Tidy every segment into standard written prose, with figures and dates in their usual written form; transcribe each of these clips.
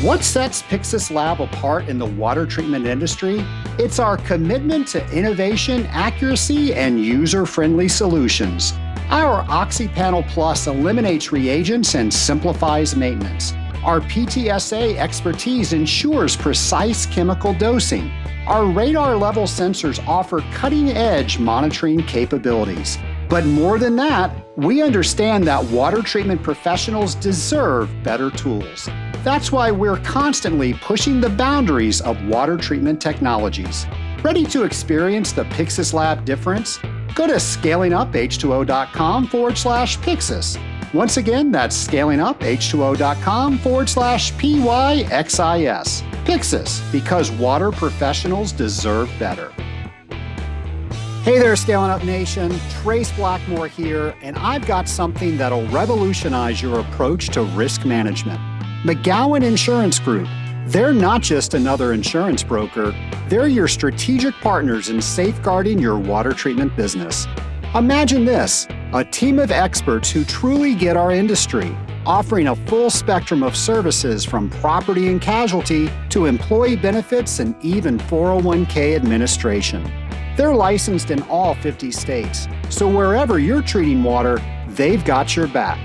What sets Pyxis Lab apart in the water treatment industry? It's our commitment to innovation, accuracy, and user-friendly solutions. Our OxyPanel Plus eliminates reagents and simplifies maintenance. Our PTSA expertise ensures precise chemical dosing. Our radar level sensors offer cutting-edge monitoring capabilities. But more than that, we understand that water treatment professionals deserve better tools. That's why we're constantly pushing the boundaries of water treatment technologies. Ready to experience the Pyxis Lab difference? Go to scalinguph2o.com/Pyxis. Once again, that's scalinguph2o.com/PYXIS. Pyxis, because water professionals deserve better. Hey there, Scaling Up Nation. Trace Blackmore here, and I've got something that'll revolutionize your approach to risk management. McGowan Insurance Group. They're not just another insurance broker, they're your strategic partners in safeguarding your water treatment business. Imagine this, a team of experts who truly get our industry, offering a full spectrum of services from property and casualty to employee benefits and even 401k administration. They're licensed in all 50 states, so wherever you're treating water, they've got your back.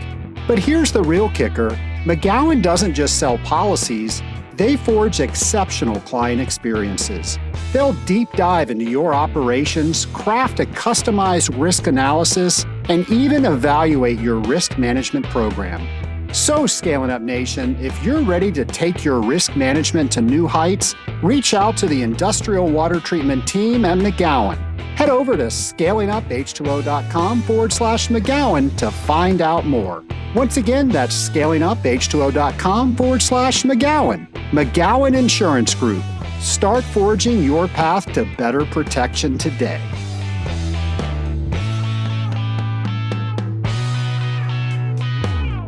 But here's the real kicker. McGowan doesn't just sell policies, they forge exceptional client experiences. They'll deep dive into your operations, craft a customized risk analysis, and even evaluate your risk management program. So, Scaling Up Nation, if you're ready to take your risk management to new heights, reach out to the industrial water treatment team at McGowan. Head over to scalinguph2o.com/McGowan to find out more. Once again, that's scalinguph2o.com/McGowan. McGowan Insurance Group. Start forging your path to better protection today.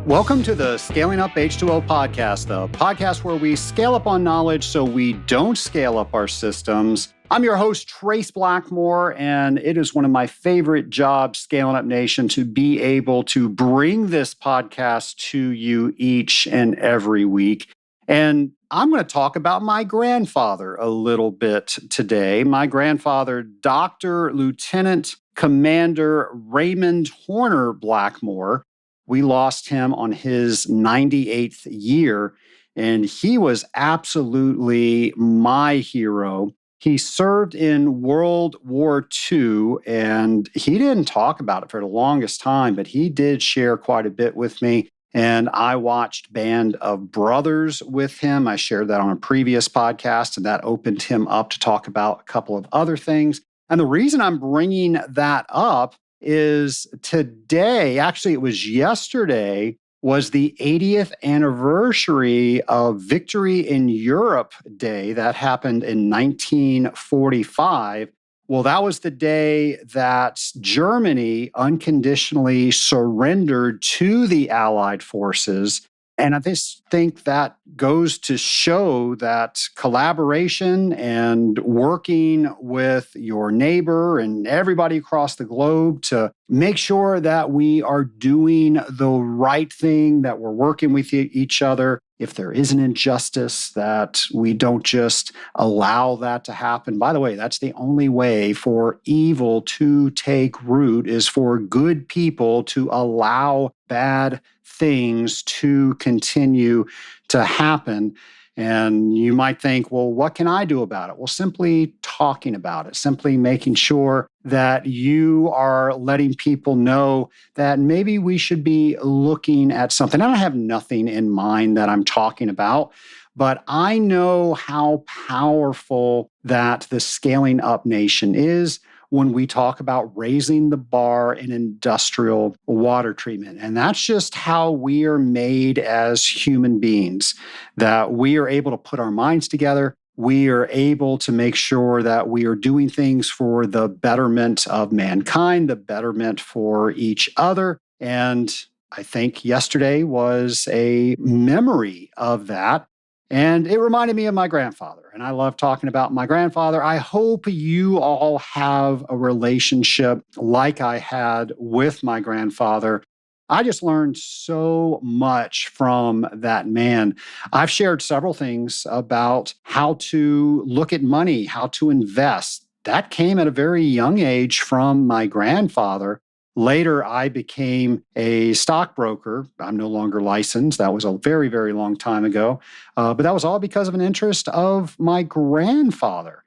Welcome to the Scaling Up H2O podcast, the podcast where we scale up on knowledge so we don't scale up our systems. I'm your host, Trace Blackmore, and it is one of my favorite jobs, Scaling Up Nation, to be able to bring this podcast to you each and every week. And I'm going to talk about my grandfather a little bit today. My grandfather, Dr. Lieutenant Commander Raymond Horner Blackmore. We lost him on his 98th year, and he was absolutely my hero. He served in World War II, and he didn't talk about it for the longest time, but he did share quite a bit with me. And I watched Band of Brothers with him. I shared that on a previous podcast, and that opened him up to talk about a couple of other things. And the reason I'm bringing that up is today, actually it was yesterday, was the 80th anniversary of Victory in Europe Day that happened in 1945. Well, that was the day that Germany unconditionally surrendered to the Allied forces. And I just think that goes to show that collaboration and working with your neighbor and everybody across the globe to make sure that we are doing the right thing, that we're working with each other. If there is an injustice, that we don't just allow that to happen. By the way, that's the only way for evil to take root, is for good people to allow bad things to continue to happen. And you might think, well, what can I do about it? Well, simply talking about it, simply making sure that you are letting people know that maybe we should be looking at something. I have nothing in mind that I'm talking about, but I know how powerful that the Scaling Up Nation is when we talk about raising the bar in industrial water treatment. And that's just how we are made as human beings, that we are able to put our minds together. We are able to make sure that we are doing things for the betterment of mankind, the betterment for each other. And I think yesterday was a memory of that. And it reminded me of my grandfather. And I love talking about my grandfather. I hope you all have a relationship like I had with my grandfather. I just learned so much from that man. I've shared several things about how to look at money, how to invest. That came at a very young age from my grandfather. Later, I became a stockbroker. I'm no longer licensed. That was a very, very long time ago. But that was all because of an interest of my grandfather.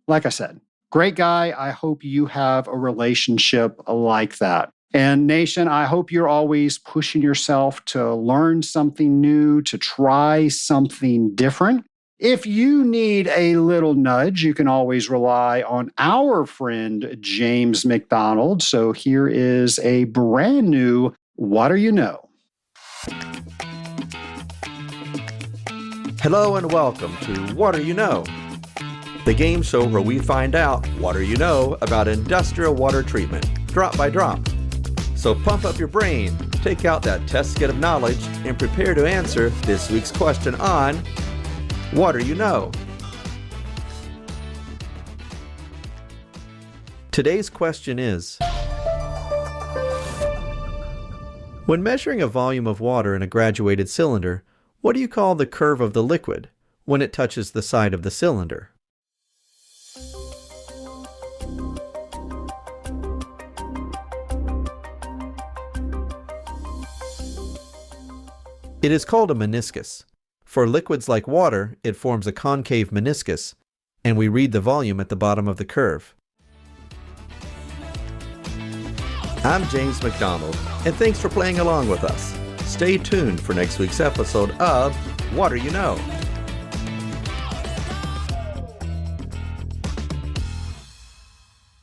Like I said, great guy. I hope you have a relationship like that. And Nation, I hope you're always pushing yourself to learn something new, to try something different. If you need a little nudge, you can always rely on our friend, James McDonald. So here is a brand new What Do You Know? Hello and welcome to What Do You Know? The game show where we find out what do you know about industrial water treatment, drop by drop. So pump up your brain, take out that test kit of knowledge, and prepare to answer this week's question on What Do You Know? Today's question is, when measuring a volume of water in a graduated cylinder, what do you call the curve of the liquid when it touches the side of the cylinder? It is called a meniscus. For liquids like water, it forms a concave meniscus, and we read the volume at the bottom of the curve. I'm James McDonald, and thanks for playing along with us. Stay tuned for next week's episode of What Do You Know?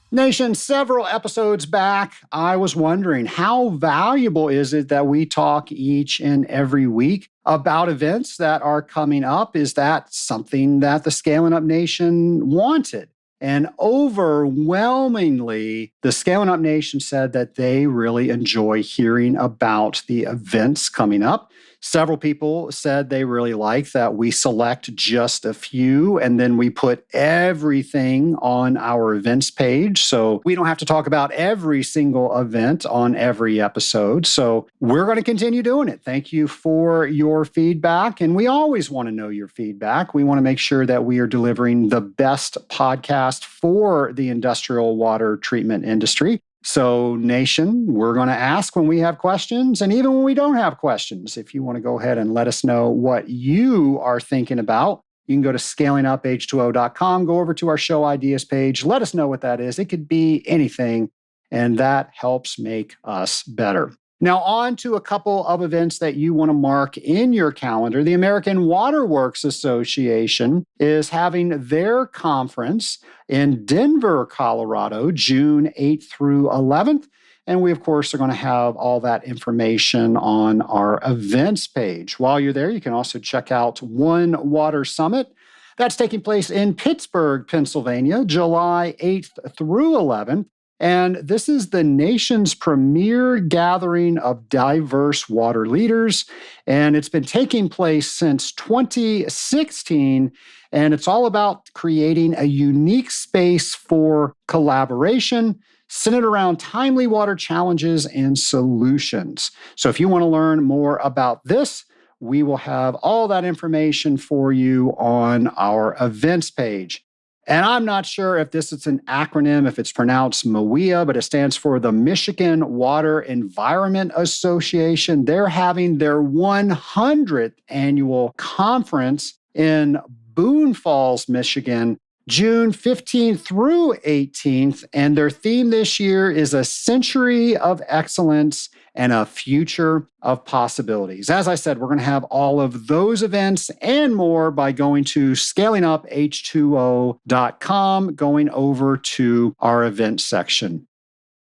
Nation, several episodes back, I was wondering how valuable is it that we talk each and every week about events that are coming up? Is that something that the Scaling Up Nation wanted? And overwhelmingly, the Scaling Up Nation said that they really enjoy hearing about the events coming up. Several people said they really like that we select just a few and then we put everything on our events page. So we don't have to talk about every single event on every episode. So we're going to continue doing it. Thank you for your feedback. And we always want to know your feedback. We want to make sure that we are delivering the best podcast for the industrial water treatment industry. So, Nation, we're going to ask when we have questions, and even when we don't have questions. If you want to go ahead and let us know what you are thinking about, you can go to scalinguph2o.com, go over to our show ideas page, let us know what that is. It could be anything, and that helps make us better. Now, on to a couple of events that you want to mark in your calendar. The American Water Works Association is having their conference in Denver, Colorado, June 8th through 11th. And we, of course, are going to have all that information on our events page. While you're there, you can also check out One Water Summit. That's taking place in Pittsburgh, Pennsylvania, July 8th through 11th. And this is the nation's premier gathering of diverse water leaders. And it's been taking place since 2016. And it's all about creating a unique space for collaboration centered around timely water challenges and solutions. So if you want to learn more about this, we will have all that information for you on our events page. And I'm not sure if this is an acronym, if it's pronounced MWEA, but it stands for the Michigan Water Environment Association. They're having their 100th annual conference in Boone Falls, Michigan, June 15th through 18th. And their theme this year is a century of excellence and a future of possibilities. As I said, we're going to have all of those events and more by going to scalinguph2o.com, going over to our event section.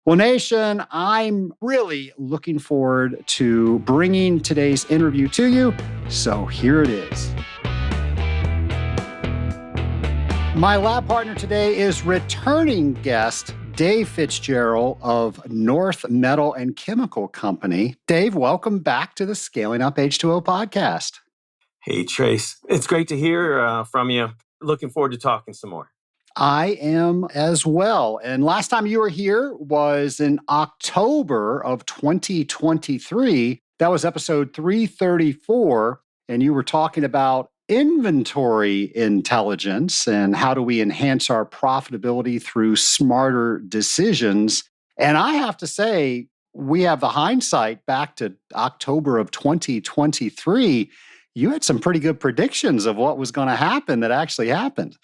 Well, Nation, I'm really looking forward to bringing today's interview to you. So here it is. My lab partner today is returning guest Dave Fitzgerald of North Metal and Chemical Company. Dave, welcome back to the Scaling Up H2O podcast. Hey, Trace. It's great to hear from you. Looking forward to talking some more. I am as well. And last time you were here was in October of 2023. That was episode 334. And you were talking about inventory intelligence and how do we enhance our profitability through smarter decisions. And I have to say, we have the hindsight back to October of 2023. You had some pretty good predictions of what was going to happen that actually happened.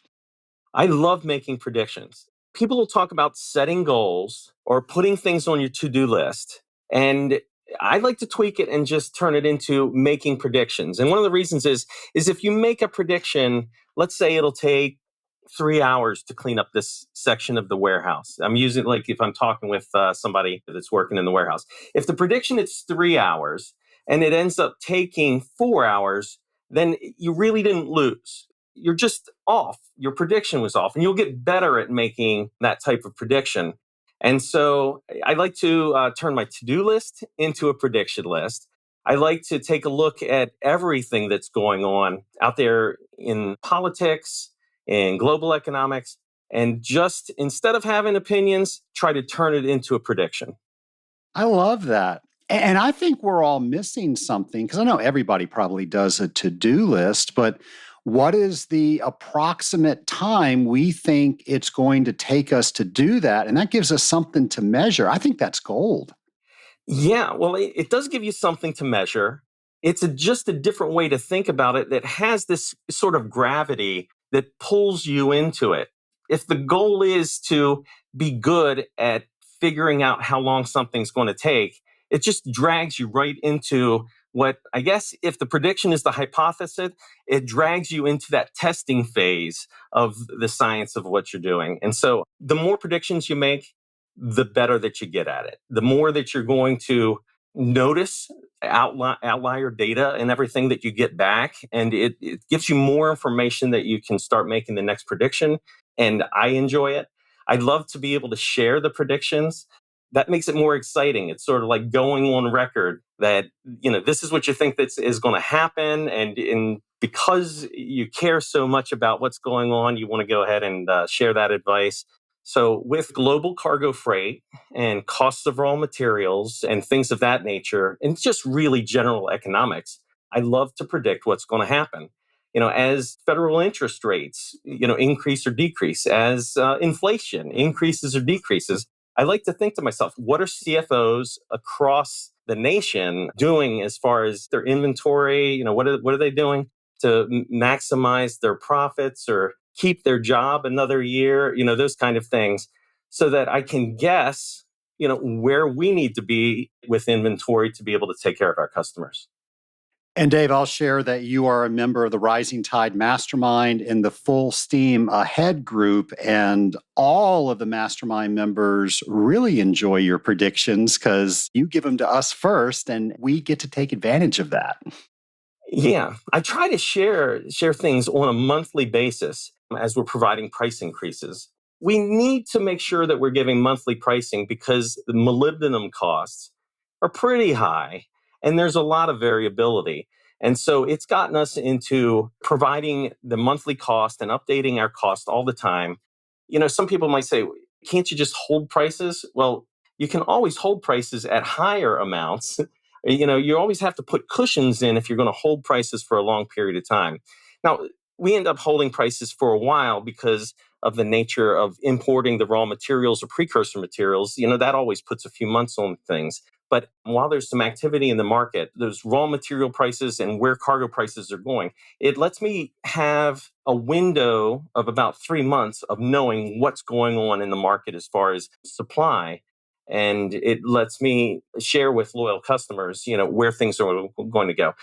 I love making predictions. People will talk about setting goals or putting things on your to-do list. And I like to tweak it and just turn it into making predictions. And one of the reasons is if you make a prediction, let's say it'll take 3 hours to clean up this section of the warehouse. I'm using like if I'm talking with somebody that's working in the warehouse. If the prediction is 3 hours and it ends up taking 4 hours, then you really didn't lose. You're just off. Your prediction was off, and you'll get better at making that type of prediction. And so I like to turn my to-do list into a prediction list. I like to take a look at everything that's going on out there in politics, in global economics, and just instead of having opinions, try to turn it into a prediction. I love that. And I think we're all missing something because I know everybody probably does a to-do list, but what is the approximate time we think it's going to take us to do that? And that gives us something to measure. I think that's gold. Yeah, well, it does give you something to measure. It's just a different way to think about it that has this sort of gravity that pulls you into it. If the goal is to be good at figuring out how long something's going to take, it just drags you right into what I guess if the prediction is the hypothesis, it drags you into that testing phase of the science of what you're doing. And so the more predictions you make, the better that you get at it. The more that you're going to notice outlier data and everything that you get back. And it gives you more information that you can start making the next prediction. And I enjoy it. I'd love to be able to share the predictions. That makes it more exciting. It's sort of like going on record that, this is what you think that is going to happen. And because you care so much about what's going on, you want to go ahead and share that advice. So with global cargo freight and costs of raw materials and things of that nature, and just really general economics, I love to predict what's going to happen. As federal interest rates, increase or decrease, as inflation increases or decreases, I like to think to myself, what are CFOs across the nation doing as far as their inventory? What are they doing to maximize their profits or keep their job another year? Those kind of things, so that I can guess, where we need to be with inventory to be able to take care of our customers. And Dave, I'll share that you are a member of the Rising Tide Mastermind in the Full Steam Ahead group. And all of the mastermind members really enjoy your predictions because you give them to us first and we get to take advantage of that. Yeah, I try to share things on a monthly basis as we're providing price increases. We need to make sure that we're giving monthly pricing because the molybdenum costs are pretty high and there's a lot of variability. And so it's gotten us into providing the monthly cost and updating our cost all the time. Some people might say, can't you just hold prices? Well, you can always hold prices at higher amounts. You always have to put cushions in if you're going to hold prices for a long period of time. Now, we end up holding prices for a while because of the nature of importing the raw materials or precursor materials. That always puts a few months on things. But while there's some activity in the market, those raw material prices and where cargo prices are going, it lets me have a window of about 3 months of knowing what's going on in the market as far as supply. And it lets me share with loyal customers, where things are going to go.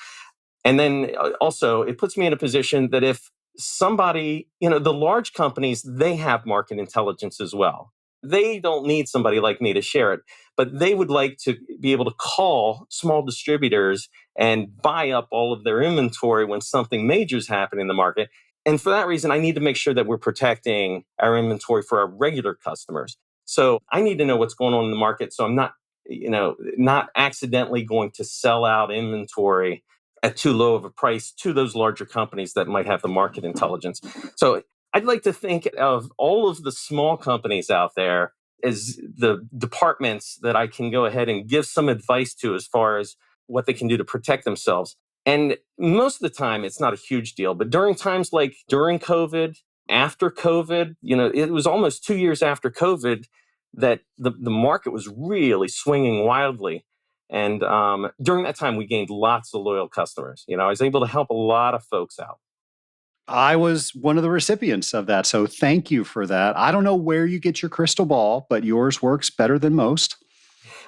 And then also it puts me in a position that if somebody, the large companies, they have market intelligence as well. They don't need somebody like me to share it, but they would like to be able to call small distributors and buy up all of their inventory when something major is happening in the market. And for that reason, I need to make sure that we're protecting our inventory for our regular customers. So I need to know what's going on in the market so I'm not accidentally going to sell out inventory at too low of a price to those larger companies that might have the market intelligence. So I'd like to think of all of the small companies out there as the departments that I can go ahead and give some advice to as far as what they can do to protect themselves. And most of the time, it's not a huge deal. But during times like during COVID, after COVID, it was almost 2 years after COVID that the market was really swinging wildly. And during that time, we gained lots of loyal customers. I was able to help a lot of folks out. I was one of the recipients of that. So thank you for that. I don't know where you get your crystal ball, but yours works better than most.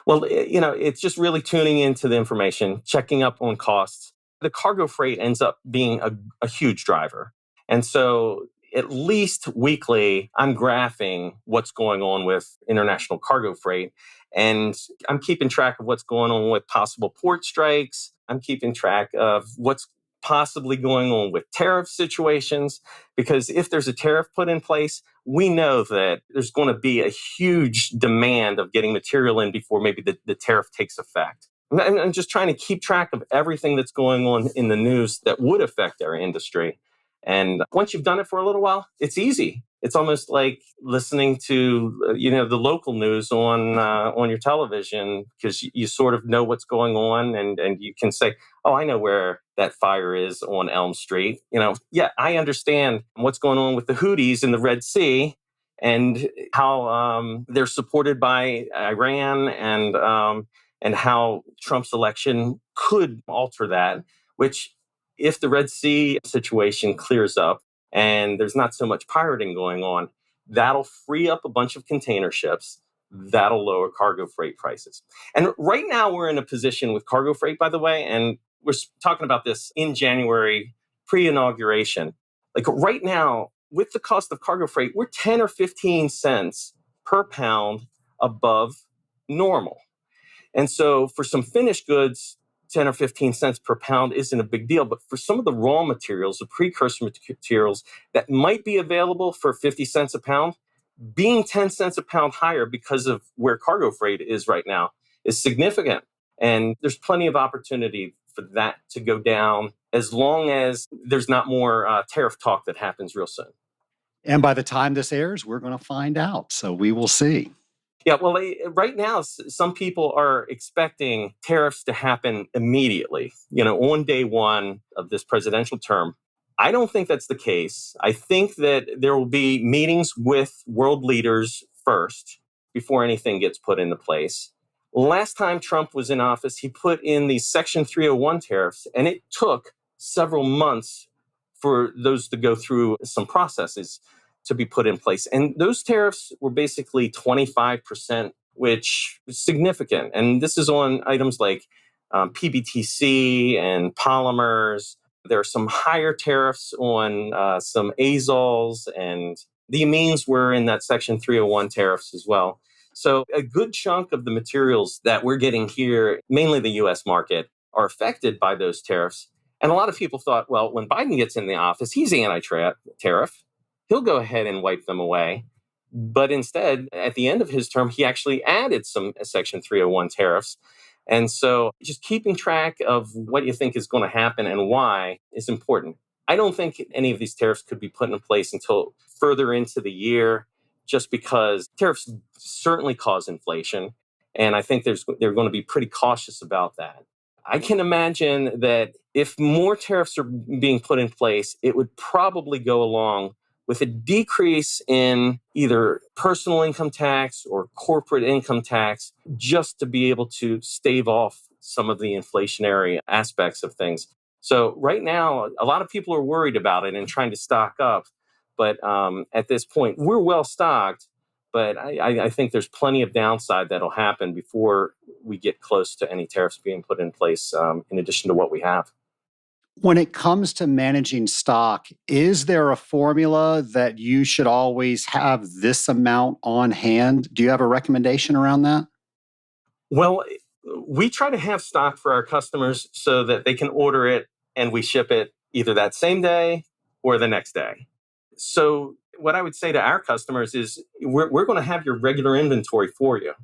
Well, it's just really tuning into the information, checking up on costs. The cargo freight ends up being a huge driver. And so at least weekly, I'm graphing what's going on with international cargo freight. And I'm keeping track of what's going on with possible port strikes. I'm keeping track of what's possibly going on with tariff situations. Because if there's a tariff put in place, we know that there's going to be a huge demand of getting material in before maybe the tariff takes effect. I'm just trying to keep track of everything that's going on in the news that would affect our industry. And once you've done it for a little while, it's easy. It's almost like listening to the local news on your television, because you sort of know what's going on, and you can say, oh, I know where that fire is on Elm Street. Yeah, I understand what's going on with the Houthis in the Red Sea and how they're supported by Iran, and how Trump's election could alter that, which if the Red Sea situation clears up and there's not so much pirating going on, that'll free up a bunch of container ships. That'll lower cargo freight prices. And right now we're in a position with cargo freight, by the way, and we're talking about this in January, pre-inauguration. Like right now, with the cost of cargo freight, we're 10 or 15 cents per pound above normal. And so for some finished goods, 10 or 15 cents per pound isn't a big deal. But for some of the raw materials, the precursor materials that might be available for 50 cents a pound, being 10 cents a pound higher because of where cargo freight is right now is significant. And there's plenty of opportunity for that to go down as long as there's not more tariff talk that happens real soon. And by the time this airs, we're going to find out. So we will see. Yeah, well, right now, some people are expecting tariffs to happen immediately, on day one of this presidential term. I don't think that's the case. I think that there will be meetings with world leaders first before anything gets put into place. Last time Trump was in office, he put in these Section 301 tariffs, and it took several months for those to go through some processes to be put in place. And those tariffs were basically 25%, which is significant. And this is on items like PBTC and polymers. There are some higher tariffs on some azoles, and the amines were in that Section 301 tariffs as well. So a good chunk of the materials that we're getting here, mainly the U.S. market, are affected by those tariffs. And a lot of people thought, well, when Biden gets in the office, he's anti-tariff. He'll go ahead and wipe them away. But instead, at the end of his term, he actually added some Section 301 tariffs. And so just keeping track of what you think is going to happen and why is important. I don't think any of these tariffs could be put in place until further into the year, just because tariffs certainly cause inflation. And I think they're going to be pretty cautious about that. I can imagine that if more tariffs are being put in place, it would probably go along with a decrease in either personal income tax or corporate income tax, just to be able to stave off some of the inflationary aspects of things. So right now, a lot of people are worried about it and trying to stock up. But at this point, we're well stocked. But I think there's plenty of downside that'll happen before we get close to any tariffs being put in place, in addition to what we have. When it comes to managing stock, is there a formula that you should always have this amount on hand? Do you have a recommendation around that? Well, we try to have stock for our customers so that they can order it and we ship it either that same day or the next day. So what I would say to our customers is we're going to have your regular inventory for you.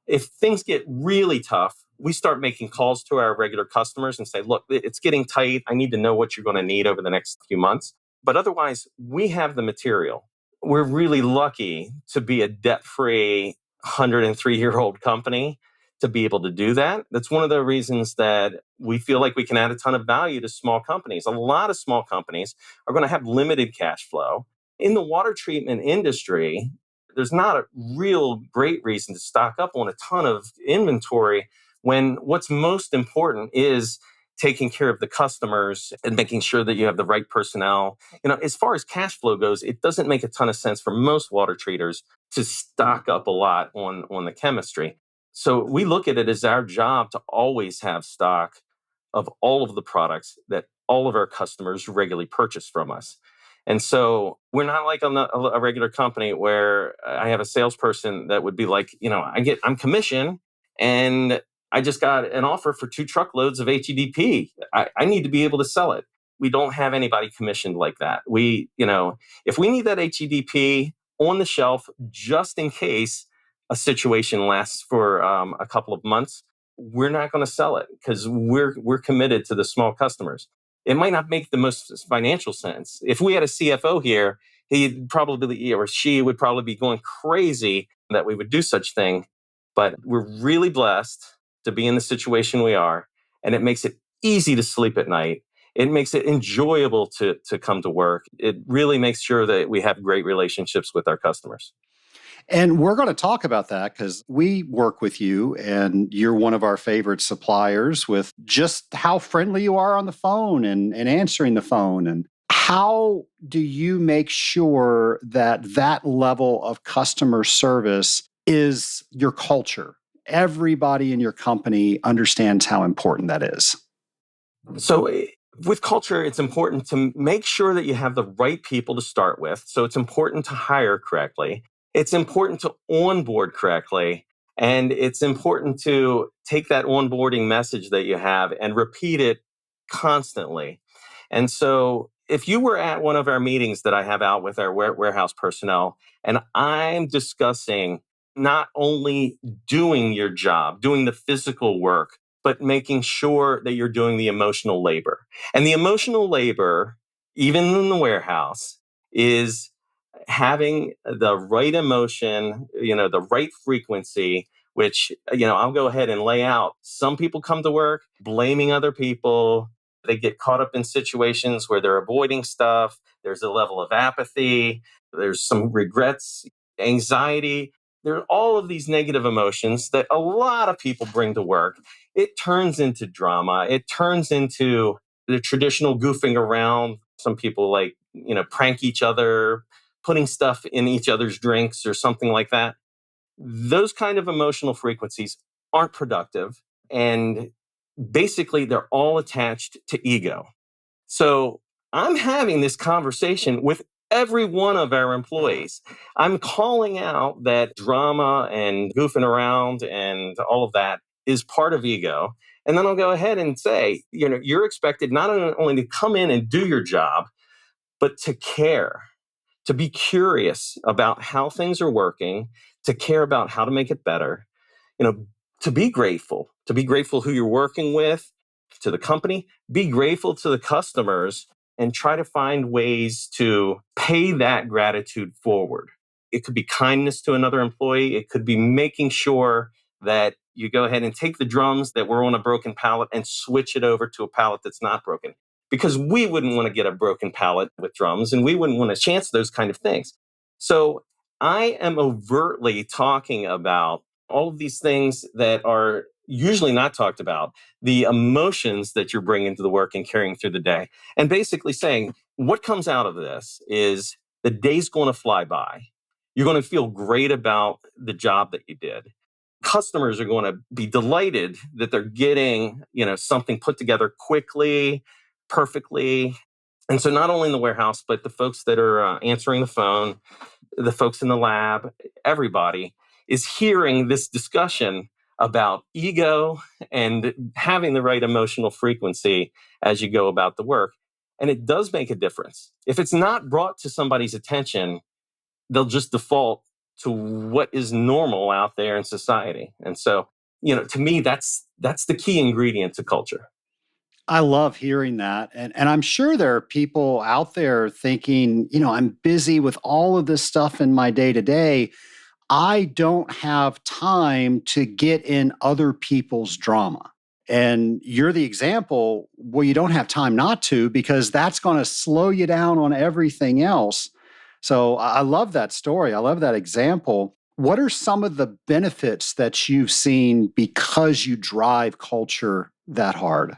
If things get really tough, we start making calls to our regular customers and say, look, it's getting tight. I need to know what you're going to need over the next few months. But otherwise, we have the material. We're really lucky to be a debt-free 103-year-old company to be able to do that. That's one of the reasons that we feel like we can add a ton of value to small companies. A lot of small companies are going to have limited cash flow. In the water treatment industry, there's not a real great reason to stock up on a ton of inventory when what's most important is taking care of the customers and making sure that you have the right personnel. As far as cash flow goes, it doesn't make a ton of sense for most water treaters to stock up a lot on the chemistry. So we look at it as our job to always have stock of all of the products that all of our customers regularly purchase from us. And so we're not like a regular company where I have a salesperson that would be like, I'm commission and I just got an offer for 2 truckloads of HEDP. I need to be able to sell it. We don't have anybody commissioned like that. If we need that HEDP on the shelf just in case a situation lasts for a couple of months, we're not going to sell it because we're committed to the small customers. It might not make the most financial sense. If we had a CFO here, he or she would probably be going crazy that we would do such thing. But we're really blessed to be in the situation we are, and it makes it easy to sleep at night. It makes it enjoyable to come to work. It really makes sure that we have great relationships with our customers. And we're going to talk about that because we work with you and you're one of our favorite suppliers with just how friendly you are on the phone and answering the phone. And how do you make sure that that level of customer service is your culture? Everybody in your company understands how important that is. So with culture, it's important to make sure that you have the right people to start with. So it's important to hire correctly. It's important to onboard correctly. And it's important to take that onboarding message that you have and repeat it constantly. And so if you were at one of our meetings that I have out with our warehouse personnel, and I'm discussing not only doing your job, doing the physical work, but making sure that you're doing the emotional labor. And the emotional labor, even in the warehouse, is having the right emotion, the right frequency, which, I'll go ahead and lay out. Some people come to work blaming other people. They get caught up in situations where they're avoiding stuff. There's a level of apathy. There's some regrets, anxiety. There are all of these negative emotions that a lot of people bring to work. It turns into drama. It turns into the traditional goofing around. Some people prank each other, putting stuff in each other's drinks or something like that. Those kind of emotional frequencies aren't productive. And basically, they're all attached to ego. So I'm having this conversation with every one of our employees. I'm calling out that drama and goofing around and all of that is part of ego. And then I'll go ahead and say, you're expected not only to come in and do your job, but to care, to be curious about how things are working, to care about how to make it better, to be grateful who you're working with, to the company, be grateful to the customers, and try to find ways to pay that gratitude forward. It could be kindness to another employee. It could be making sure that you go ahead and take the drums that were on a broken pallet and switch it over to a pallet that's not broken. Because we wouldn't want to get a broken pallet with drums and we wouldn't want to chance those kind of things. So I am overtly talking about all of these things that are usually not talked about, the emotions that you're bringing to the work and carrying through the day. And basically saying, what comes out of this is the day's going to fly by. You're going to feel great about the job that you did. Customers are going to be delighted that they're getting, something put together quickly, perfectly. And so not only in the warehouse, but the folks that are answering the phone, the folks in the lab, everybody is hearing this discussion about ego and having the right emotional frequency as you go about the work. And it does make a difference. If it's not brought to somebody's attention, they'll just default to what is normal out there in society. And so, to me, that's the key ingredient to culture. I love hearing that. And I'm sure there are people out there thinking, I'm busy with all of this stuff in my day to day. I don't have time to get in other people's drama. And you're the example. Well, you don't have time not to, because that's going to slow you down on everything else. So I love that story. I love that example. What are some of the benefits that you've seen because you drive culture that hard?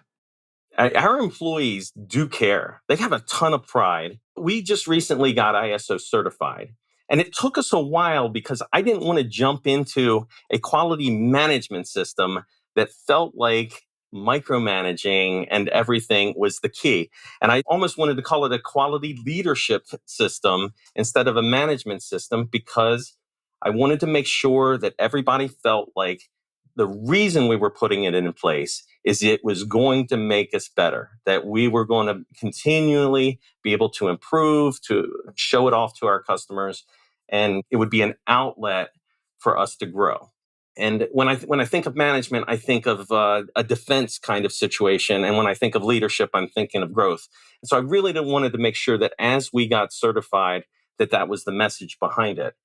Our employees do care. They have a ton of pride. We just recently got ISO certified. And it took us a while because I didn't want to jump into a quality management system that felt like micromanaging and everything was the key. And I almost wanted to call it a quality leadership system instead of a management system, because I wanted to make sure that everybody felt like the reason we were putting it in place is it was going to make us better, that we were going to continually be able to improve, to show it off to our customers, and it would be an outlet for us to grow. And when I think of management, I think of a defense kind of situation, and when I think of leadership, I'm thinking of growth. And so I really wanted to make sure that as we got certified, that was the message behind it.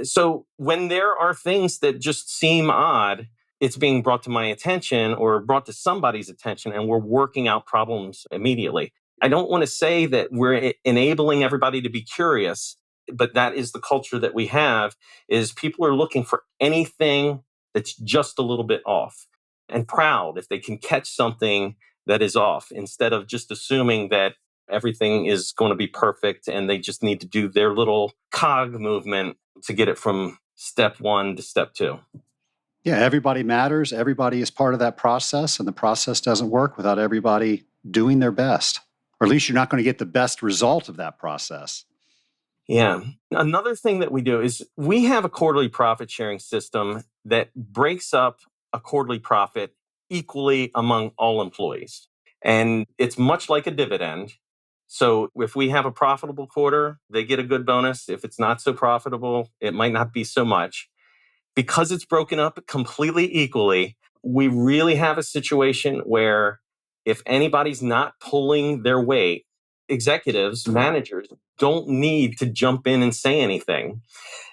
So when there are things that just seem odd, it's being brought to my attention or brought to somebody's attention, and we're working out problems immediately. I don't want to say that we're enabling everybody to be curious, but that is the culture that we have, is people are looking for anything that's just a little bit off, and proud if they can catch something that is off, instead of just assuming that everything is going to be perfect and they just need to do their little cog movement to get it from step one to step two. Yeah, everybody matters. Everybody is part of that process, and the process doesn't work without everybody doing their best. Or at least you're not going to get the best result of that process. Yeah. Another thing that we do is we have a quarterly profit sharing system that breaks up a quarterly profit equally among all employees. And it's much like a dividend. So if we have a profitable quarter, they get a good bonus. If it's not so profitable, it might not be so much. Because it's broken up completely equally, we really have a situation where if anybody's not pulling their weight, executives, managers don't need to jump in and say anything.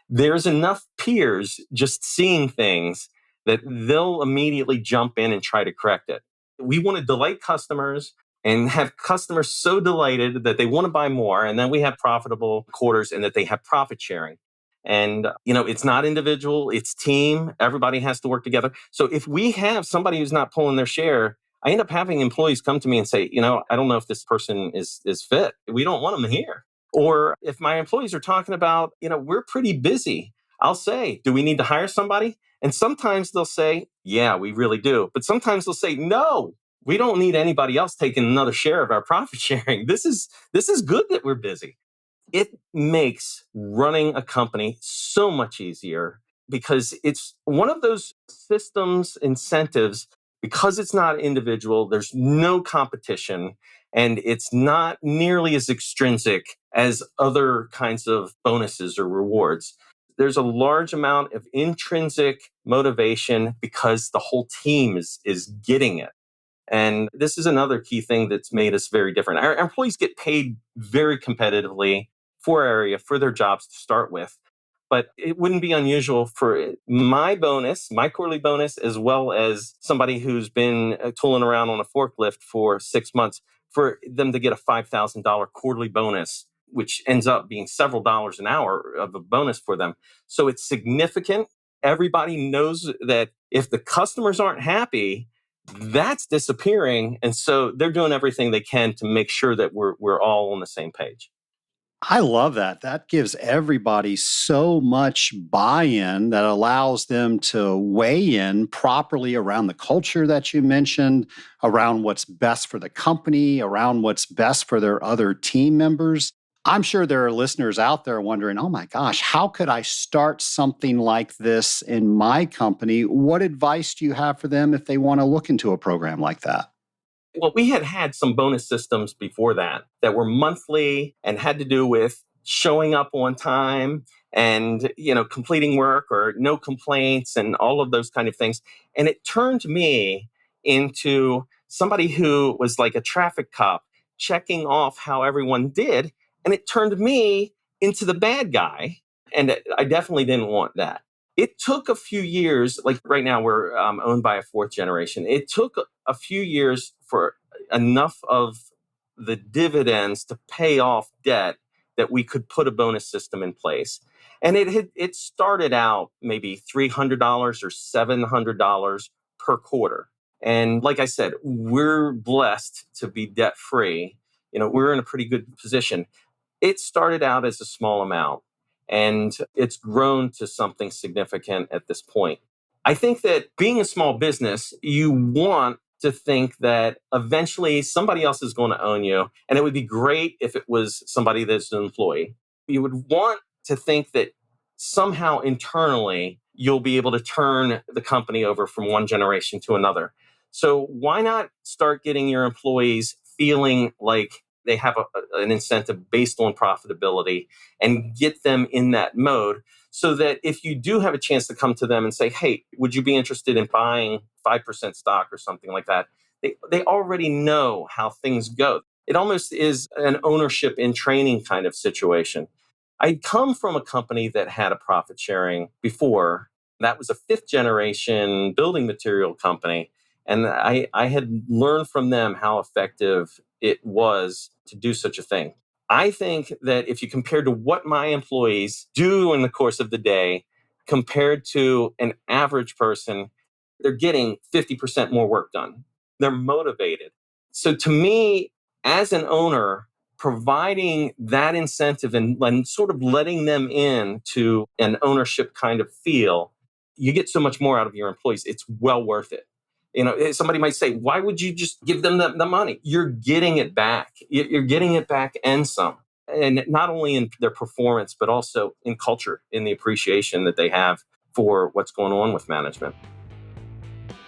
There's enough peers just seeing things that they'll immediately jump in and try to correct it. We want to delight customers and have customers so delighted that they want to buy more. And then we have profitable quarters and that they have profit sharing. And, it's not individual, it's team. Everybody has to work together. So if we have somebody who's not pulling their share, I end up having employees come to me and say, I don't know if this person is fit. We don't want them here. Or if my employees are talking about, we're pretty busy, I'll say, do we need to hire somebody? And sometimes they'll say, yeah, we really do. But sometimes they'll say, no, we don't need anybody else taking another share of our profit sharing. This is good that we're busy. It makes running a company so much easier because it's one of those systems incentives. Because it's not individual, there's no competition, and it's not nearly as extrinsic as other kinds of bonuses or rewards. There's a large amount of intrinsic motivation because the whole team is getting it. And this is another key thing that's made us very different. Our employees get paid very competitively for their jobs to start with. But it wouldn't be unusual for my quarterly bonus, as well as somebody who's been tooling around on a forklift for 6 months, for them to get a $5,000 quarterly bonus, which ends up being several dollars an hour of a bonus for them. So it's significant. Everybody knows that if the customers aren't happy, that's disappearing. And so they're doing everything they can to make sure that we're all on the same page. I love that. That gives everybody so much buy-in that allows them to weigh in properly around the culture that you mentioned, around what's best for the company, around what's best for their other team members. I'm sure there are listeners out there wondering, oh my gosh, how could I start something like this in my company? What advice do you have for them if they want to look into a program like that? Well, we had some bonus systems before that were monthly and had to do with showing up on time and, completing work or no complaints and all of those kind of things. And it turned me into somebody who was like a traffic cop checking off how everyone did. And it turned me into the bad guy. And I definitely didn't want that. It took a few years, like right now we're owned by a fourth generation. It took a few years for enough of the dividends to pay off debt that we could put a bonus system in place. And it started out maybe $300 or $700 per quarter. And like I said, we're blessed to be debt free. We're in a pretty good position. It started out as a small amount, and it's grown to something significant at this point. I think that being a small business, you want to think that eventually somebody else is going to own you. And it would be great if it was somebody that's an employee. You would want to think that somehow internally you'll be able to turn the company over from one generation to another. So why not start getting your employees feeling like they have an incentive based on profitability and get them in that mode, so that if you do have a chance to come to them and say, hey, would you be interested in buying 5% stock or something like that? They already know how things go. It almost is an ownership in training kind of situation. I come from a company that had a profit sharing before. That was a fifth generation building material company. And I had learned from them how effective it was to do such a thing. I think that if you compare to what my employees do in the course of the day compared to an average person, they're getting 50% more work done. They're motivated. So to me, as an owner, providing that incentive and sort of letting them in to an ownership kind of feel, you get so much more out of your employees. It's well worth it. Somebody might say, why would you just give them the money? You're getting it back. You're getting it back and some. And not only in their performance, but also in culture, in the appreciation that they have for what's going on with management.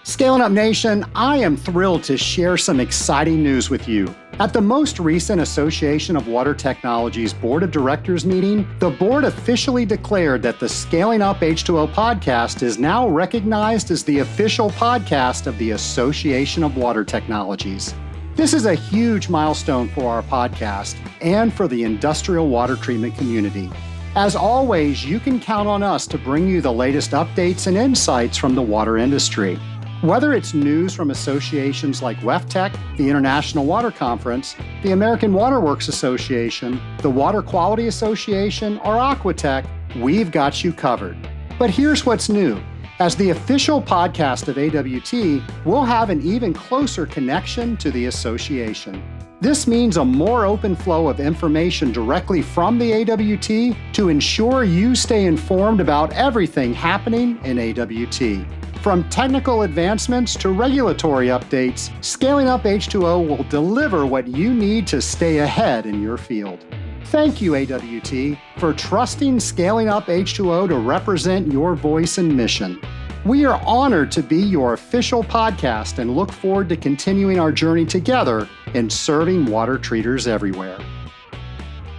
Scaling Up Nation, I am thrilled to share some exciting news with you. At the most recent Association of Water Technologies Board of Directors meeting, the board officially declared that the Scaling Up H2O podcast is now recognized as the official podcast of the Association of Water Technologies. This is a huge milestone for our podcast and for the industrial water treatment community. As always, you can count on us to bring you the latest updates and insights from the water industry. Whether it's news from associations like WEFTEC, the International Water Conference, the American Water Works Association, the Water Quality Association, or Aquatech, we've got you covered. But here's what's new. As the official podcast of AWT, we'll have an even closer connection to the association. This means a more open flow of information directly from the AWT to ensure you stay informed about everything happening in AWT. From technical advancements to regulatory updates, Scaling Up H2O will deliver what you need to stay ahead in your field. Thank you, AWT, for trusting Scaling Up H2O to represent your voice and mission. We are honored to be your official podcast and look forward to continuing our journey together in serving water treaters everywhere.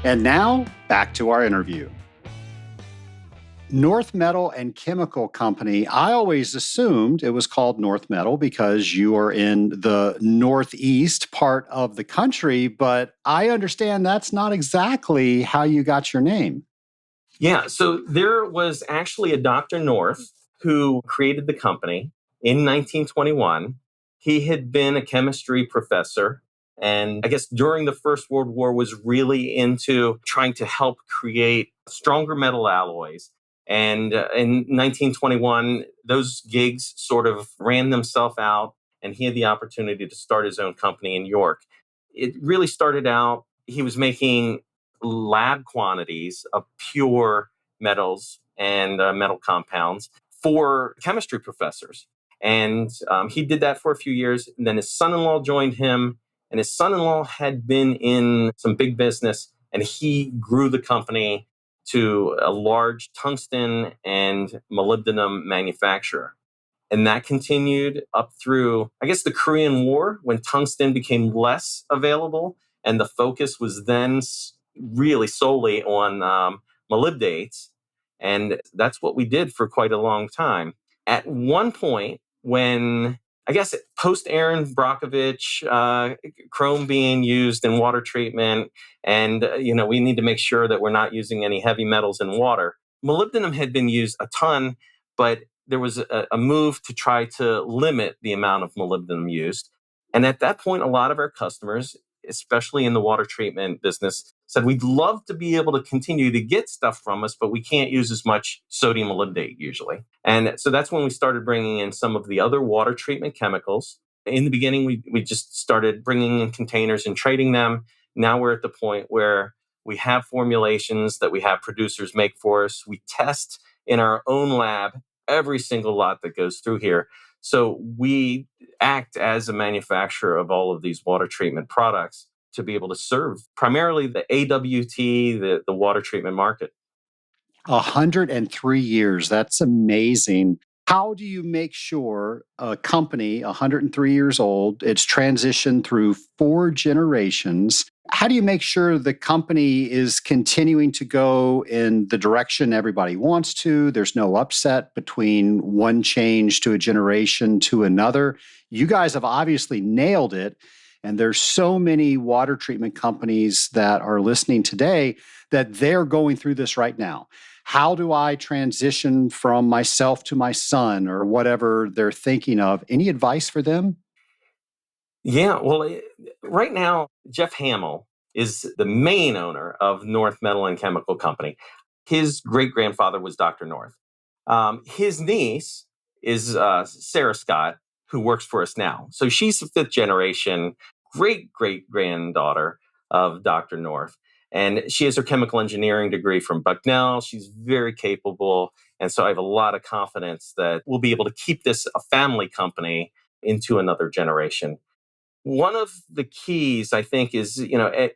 And now, back to our interview. North Metal and Chemical Company, I always assumed it was called North Metal because you are in the northeast part of the country, but I understand that's not exactly how you got your name. Yeah, so there was actually a Dr. North who created the company in 1921. He had been a chemistry professor, and I guess during the First World War was really into trying to help create stronger metal alloys. And in 1921, those gigs sort of ran themselves out, and he had the opportunity to start his own company in York. It really started out, he was making lab quantities of pure metals and metal compounds for chemistry professors. And he did that for a few years. And then his son-in-law joined him, and his son-in-law had been in some big business, and he grew the company to a large tungsten and molybdenum manufacturer. And that continued up through, I guess, the Korean War, when tungsten became less available. And the focus was then really solely on molybdates. And that's what we did for quite a long time. At one point, when I guess post Aaron Brockovich, chrome being used in water treatment, and we need to make sure that we're not using any heavy metals in water. Molybdenum had been used a ton, but there was a move to try to limit the amount of molybdenum used. And at that point, a lot of our customers, especially in the water treatment business, said, we'd love to be able to continue to get stuff from us, but we can't use as much sodium molybdate usually. And so that's when we started bringing in some of the other water treatment chemicals. In the beginning, we just started bringing in containers and trading them. Now we're at the point where we have formulations that we have producers make for us. We test in our own lab every single lot that goes through here. So we act as a manufacturer of all of these water treatment products to be able to serve primarily the AWT, the water treatment market. 103 years. That's amazing. How do you make sure a company, 103 years old, it's transitioned through 4 generations? How do you make sure the company is continuing to go in the direction everybody wants to? There's no upset between one change to a generation to another. You guys have obviously nailed it. And there's so many water treatment companies that are listening today that they're going through this right now. How do I transition from myself to my son or whatever they're thinking of? Any advice for them? Yeah, well, right now, Jeff Hamill is the main owner of North Metal and Chemical Company. His great-grandfather was Dr. North. His niece is Sarah Scott, who works for us now. So she's the 5th generation, great-great-granddaughter of Dr. North. And she has her chemical engineering degree from Bucknell. She's very capable. And so I have a lot of confidence that we'll be able to keep this a family company into another generation. One of the keys, I think, is,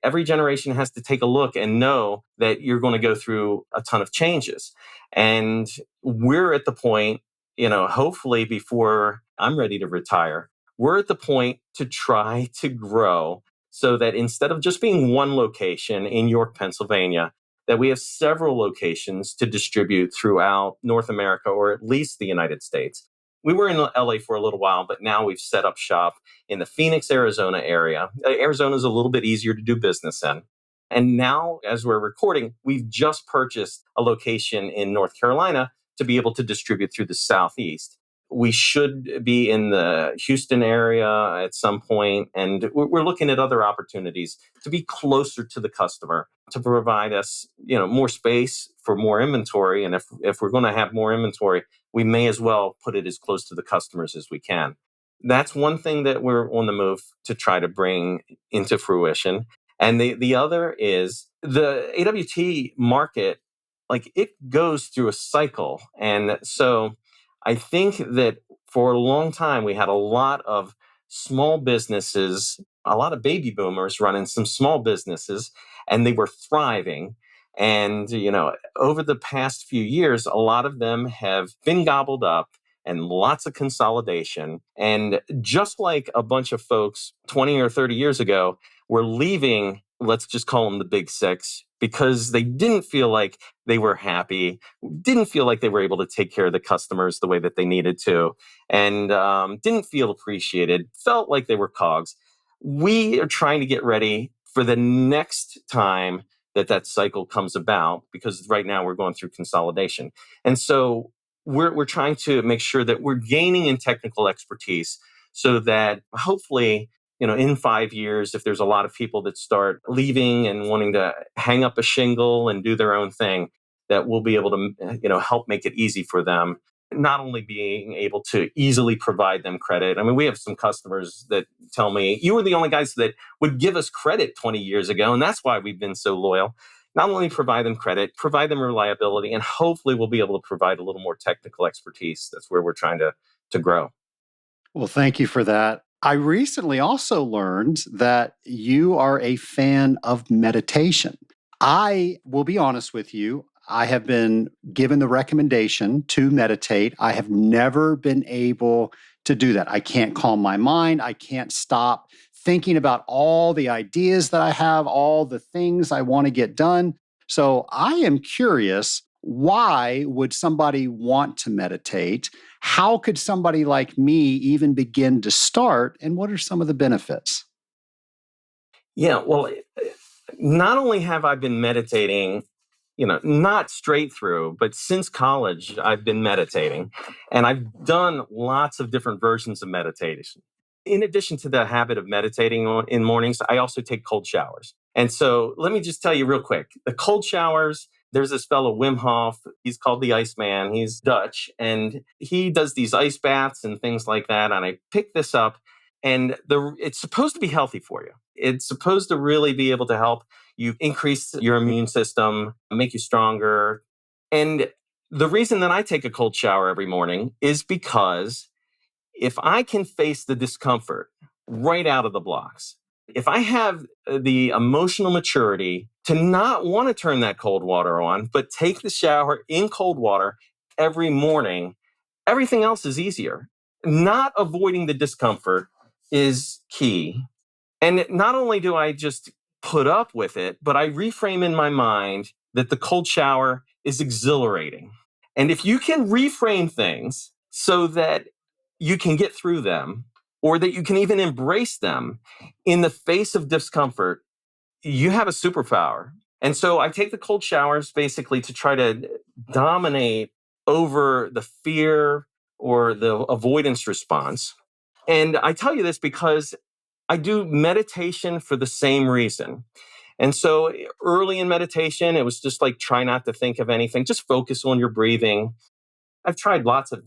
every generation has to take a look and know that you're going to go through a ton of changes. And we're at the point, hopefully before I'm ready to retire, we're at the point to try to grow so that instead of just being one location in York, Pennsylvania, that we have several locations to distribute throughout North America or at least the United States. We were in LA for a little while, but now we've set up shop in the Phoenix, Arizona area. Arizona is a little bit easier to do business in. And now, as we're recording, we've just purchased a location in North Carolina to be able to distribute through the Southeast. We should be in the Houston area at some point, and we're looking at other opportunities to be closer to the customer, to provide us, more space for more inventory. And if we're going to have more inventory, we may as well put it as close to the customers as we can. That's one thing that we're on the move to try to bring into fruition. And the other is the AWT market, like it goes through a cycle. And so I think that for a long time, we had a lot of small businesses, a lot of baby boomers running some small businesses, and they were thriving. And, over the past few years, a lot of them have been gobbled up and lots of consolidation. And just like a bunch of folks 20 or 30 years ago were leaving, let's just call them the big 6, because they didn't feel like they were happy, didn't feel like they were able to take care of the customers the way that they needed to, and didn't feel appreciated, felt like they were cogs. We are trying to get ready for the next time that cycle comes about, because right now we're going through consolidation. And so we're trying to make sure that we're gaining in technical expertise so that hopefully, in 5 years, if there's a lot of people that start leaving and wanting to hang up a shingle and do their own thing, that we'll be able to, help make it easy for them. Not only being able to easily provide them credit. I mean, we have some customers that tell me, you were the only guys that would give us credit 20 years ago, and that's why we've been so loyal. Not only provide them credit, provide them reliability, and hopefully we'll be able to provide a little more technical expertise. That's where we're trying to grow. Well, thank you for that. I recently also learned that you are a fan of meditation. I will be honest with you. I have been given the recommendation to meditate. I have never been able to do that. I can't calm my mind. I can't stop thinking about all the ideas that I have, all the things I want to get done. So I am curious, why would somebody want to meditate? How could somebody like me even begin to start? And what are some of the benefits? Yeah, well, not only have I been meditating, not straight through, but since college, I've been meditating. And I've done lots of different versions of meditation. In addition to the habit of meditating in mornings, I also take cold showers. And so let me just tell you real quick, the cold showers, there's this fellow, Wim Hof. He's called the Iceman. He's Dutch, and he does these ice baths and things like that. And I picked this up, and it's supposed to be healthy for you. It's supposed to really be able to help you increase your immune system, make you stronger. And the reason that I take a cold shower every morning is because if I can face the discomfort right out of the blocks, if I have the emotional maturity to not want to turn that cold water on, but take the shower in cold water every morning, everything else is easier. Not avoiding the discomfort is key. And not only do I just put up with it, but I reframe in my mind that the cold shower is exhilarating. And if you can reframe things so that you can get through them, or that you can even embrace them in the face of discomfort, you have a superpower. And so I take the cold showers basically to try to dominate over the fear or the avoidance response. And I tell you this because I do meditation for the same reason. And so early in meditation, it was just like try not to think of anything, just focus on your breathing. I've tried lots of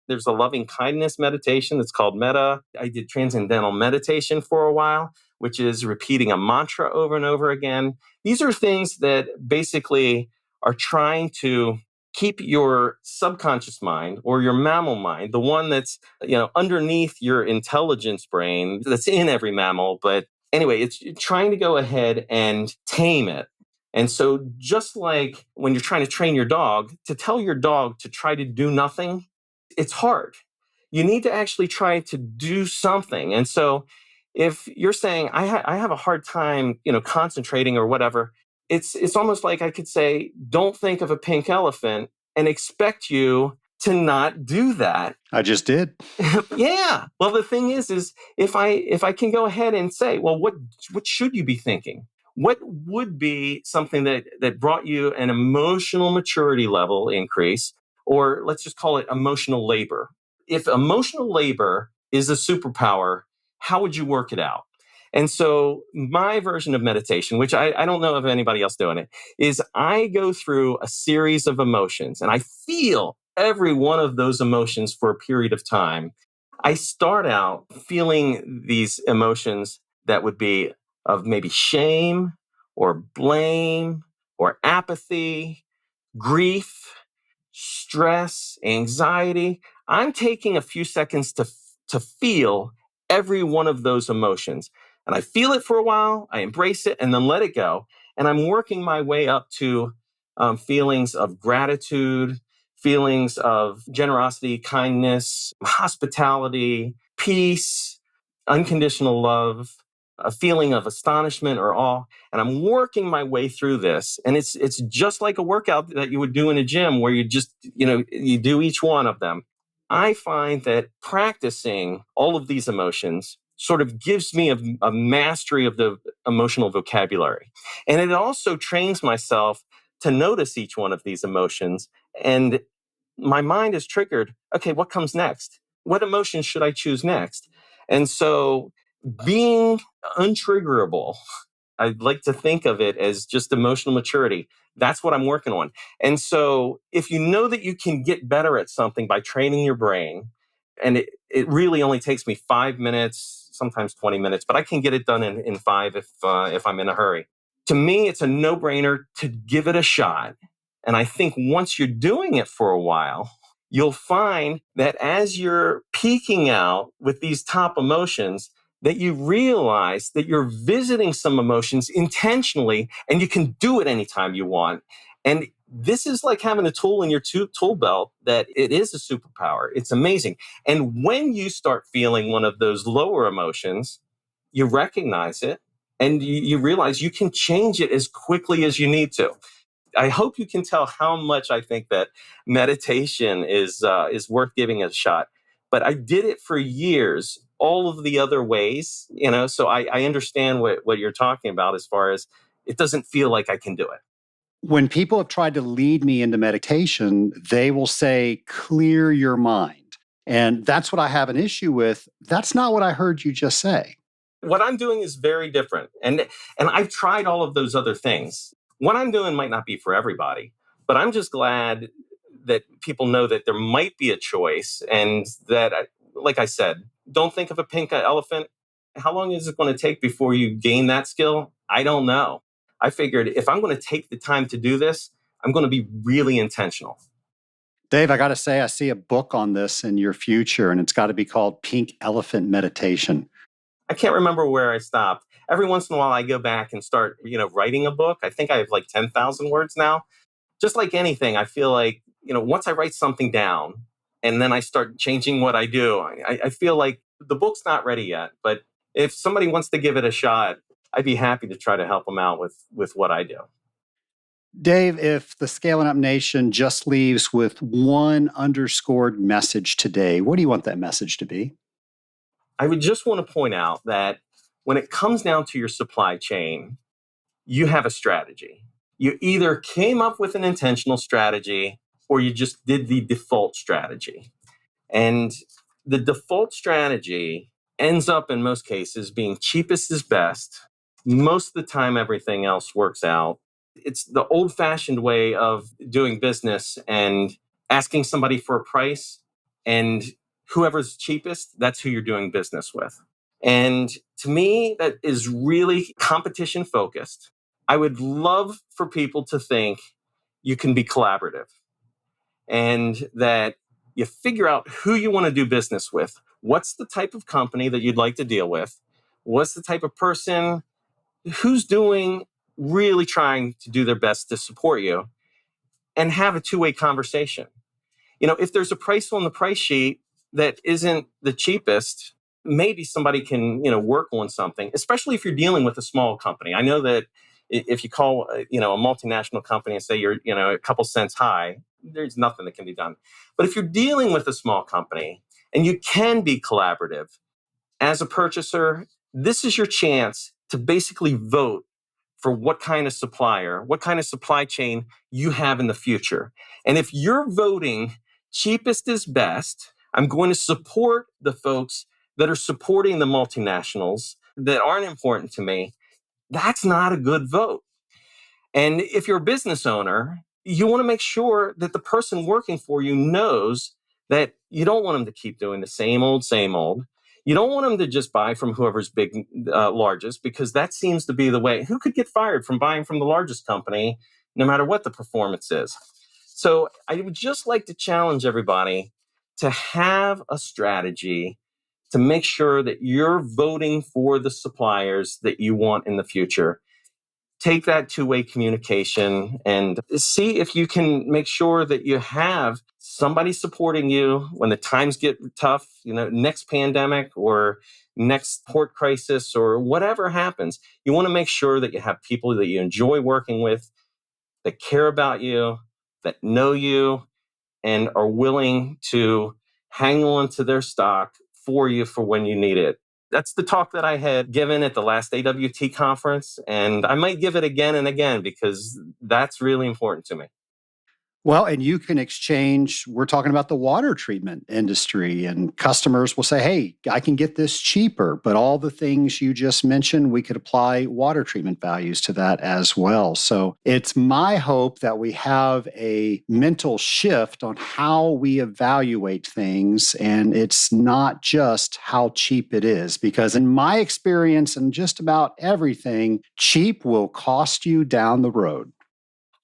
there's a loving kindness meditation that's called metta. I did transcendental meditation for a while, which is repeating a mantra over and over again. These are things that basically are trying to keep your subconscious mind or your mammal mind, the one that's, underneath your intelligence brain that's in every mammal. But anyway, it's trying to go ahead and tame it. And so just like when you're trying to train your dog, to tell your dog to try to do nothing, it's hard. You need to actually try to do something. And so if you're saying, I have a hard time, concentrating or whatever, it's almost like I could say, don't think of a pink elephant and expect you to not do that. I just did. Yeah. Well, the thing is if I can go ahead and say, well, what should you be thinking? What would be something that brought you an emotional maturity level increase, or let's just call it emotional labor? If emotional labor is a superpower, how would you work it out? And so my version of meditation, which I don't know of anybody else doing it, is I go through a series of emotions and I feel every one of those emotions for a period of time. I start out feeling these emotions that would be of maybe shame or blame or apathy, grief, stress, anxiety. I'm taking a few seconds to feel every one of those emotions. And I feel it for a while, I embrace it, and then let it go. And I'm working my way up to feelings of gratitude, feelings of generosity, kindness, hospitality, peace, unconditional love, a feeling of astonishment or awe. And I'm working my way through this. And it's just like a workout that you would do in a gym where you just, you do each one of them. I find that practicing all of these emotions sort of gives me a mastery of the emotional vocabulary. And it also trains myself to notice each one of these emotions. And my mind is triggered. Okay, what comes next? What emotion should I choose next? And so being untriggerable, I'd like to think of it as just emotional maturity. That's what I'm working on. And so if you know that you can get better at something by training your brain, and it really only takes me 5 minutes, sometimes 20 minutes, but I can get it done in 5 if I'm in a hurry. To me, it's a no-brainer to give it a shot. And I think once you're doing it for a while, you'll find that as you're peaking out with these top emotions, that you realize that you're visiting some emotions intentionally and you can do it anytime you want. And this is like having a tool in your tool belt that it is a superpower. It's amazing. And when you start feeling one of those lower emotions, you recognize it and you realize you can change it as quickly as you need to. I hope you can tell how much I think that meditation is worth giving a shot. But I did it for years, all of the other ways, so I understand what you're talking about as far as it doesn't feel like I can do it. When people have tried to lead me into meditation, they will say, clear your mind. And that's what I have an issue with. That's not what I heard you just say. What I'm doing is very different. And I've tried all of those other things. What I'm doing might not be for everybody, but I'm just glad that people know that there might be a choice and that, like I said, don't think of a pink elephant. How long is it going to take before you gain that skill? I don't know. I figured if I'm going to take the time to do this, I'm going to be really intentional. Dave, I got to say, I see a book on this in your future, and it's got to be called Pink Elephant Meditation. I can't remember where I stopped. Every once in a while, I go back and start, writing a book. I think I have like 10,000 words now. Just like anything, I feel like, once I write something down and then I start changing what I do, I feel like the book's not ready yet. But if somebody wants to give it a shot, I'd be happy to try to help them out with what I do. Dave, if the Scaling Up Nation just leaves with one underscored message today, what do you want that message to be? I would just want to point out that when it comes down to your supply chain, you have a strategy. You either came up with an intentional strategy or you just did the default strategy. And the default strategy ends up in most cases being cheapest is best. Most of the time, everything else works out. It's the old-fashioned way of doing business and asking somebody for a price, and whoever's cheapest, that's who you're doing business with. And to me, that is really competition focused. I would love for people to think you can be collaborative and that you figure out who you want to do business with. What's the type of company that you'd like to deal with? What's the type of person who's really trying to do their best to support you, and have a two-way conversation. If there's a price on the price sheet that isn't the cheapest, maybe somebody can, work on something, especially if you're dealing with a small company. I know that if you call, a multinational company and say you're, a couple cents high, there's nothing that can be done. But if you're dealing with a small company and you can be collaborative as a purchaser, this is your chance to basically vote for what kind of supplier, what kind of supply chain you have in the future. And if you're voting cheapest is best, I'm going to support the folks that are supporting the multinationals that aren't important to me. That's not a good vote. And if you're a business owner, you want to make sure that the person working for you knows that you don't want them to keep doing the same old, same old. You don't want them to just buy from whoever's big, largest, because that seems to be the way. Who could get fired from buying from the largest company, no matter what the performance is? So I would just like to challenge everybody to have a strategy to make sure that you're voting for the suppliers that you want in the future. Take that two-way communication and see if you can make sure that you have somebody supporting you when the times get tough, next pandemic or next port crisis or whatever happens. You want to make sure that you have people that you enjoy working with, that care about you, that know you, and are willing to hang on to their stock for you for when you need it. That's the talk that I had given at the last AWT conference, and I might give it again and again because that's really important to me. Well, and you can exchange, we're talking about the water treatment industry, and customers will say, hey, I can get this cheaper, but all the things you just mentioned, we could apply water treatment values to that as well. So it's my hope that we have a mental shift on how we evaluate things, and it's not just how cheap it is, because in my experience and just about everything, cheap will cost you down the road.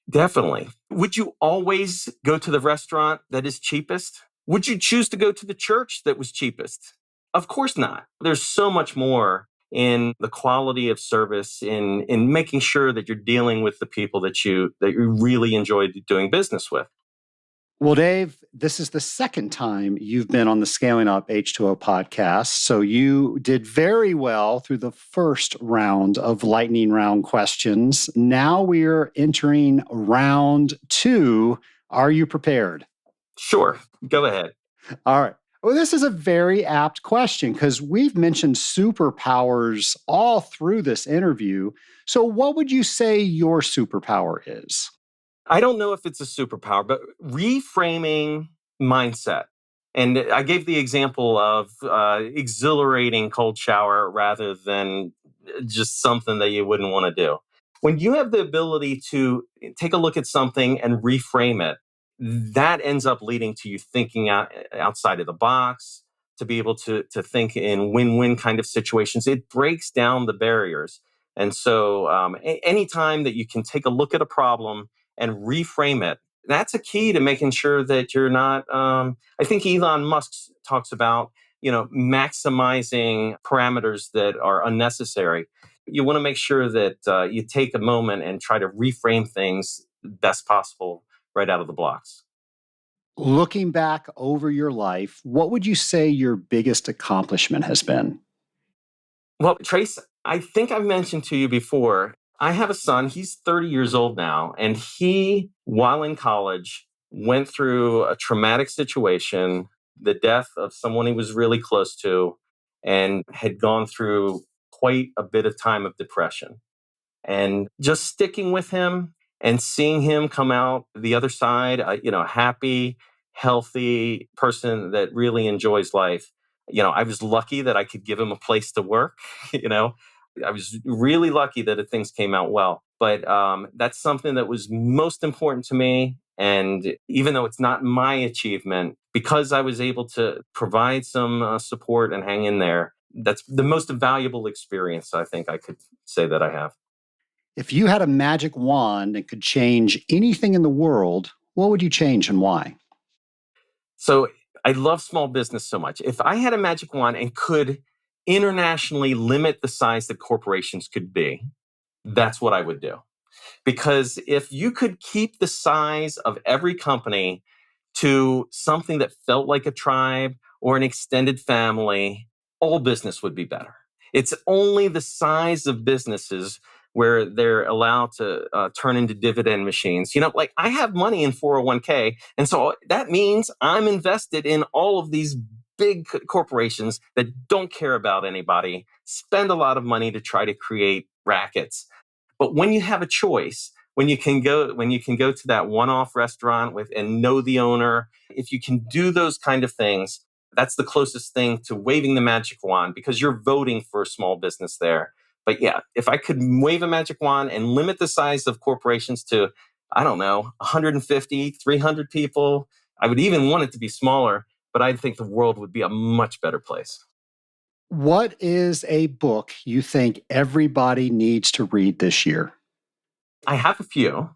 Definitely. Would you always go to the restaurant that is cheapest? Would you choose to go to the church that was cheapest? Of course not. There's so much more in the quality of service, in making sure that you're dealing with the people that you really enjoy doing business with. Well, Dave, this is the second time you've been on the Scaling Up H2O podcast. So you did very well through the first round of lightning round questions. Now we're entering round two. Are you prepared? Sure, go ahead. All right. Well, this is a very apt question because we've mentioned superpowers all through this interview. So, what would you say your superpower is? I don't know if it's a superpower, but reframing mindset. And I gave the example of exhilarating cold shower rather than just something that you wouldn't want to do. When you have the ability to take a look at something and reframe it, that ends up leading to you thinking outside of the box, to be able to think in win-win kind of situations. It breaks down the barriers. And so anytime that you can take a look at a problem and reframe it, that's a key to making sure that you're not, I think Elon Musk talks about, maximizing parameters that are unnecessary. You want to make sure that you take a moment and try to reframe things best possible right out of the blocks. Looking back over your life, what would you say your biggest accomplishment has been? Well, Trace, I think I've mentioned to you before, I have a son. He's 30 years old now. And he, while in college, went through a traumatic situation, the death of someone he was really close to, and had gone through quite a bit of time of depression. And just sticking with him and seeing him come out the other side, happy, healthy person that really enjoys life. I was lucky that I could give him a place to work. I was really lucky that things came out well. But that's something that was most important to me. And even though it's not my achievement, because I was able to provide some support and hang in there, that's the most valuable experience I think I could say that I have. If you had a magic wand and could change anything in the world, what would you change and why? So I love small business so much. If I had a magic wand and could internationally limit the size that corporations could be, that's what I would do. Because if you could keep the size of every company to something that felt like a tribe or an extended family, all business would be better. It's only the size of businesses where they're allowed to turn into dividend machines. Like I have money in 401k. And so that means I'm invested in all of these big corporations that don't care about anybody, spend a lot of money to try to create rackets. But when you have a choice, when you can go to that one-off restaurant with and know the owner, if you can do those kind of things, that's the closest thing to waving the magic wand because you're voting for a small business there. But yeah, if I could wave a magic wand and limit the size of corporations to, I don't know, 150, 300 people, I would even want it to be smaller, but I think the world would be a much better place. What is a book you think everybody needs to read this year? I have a few.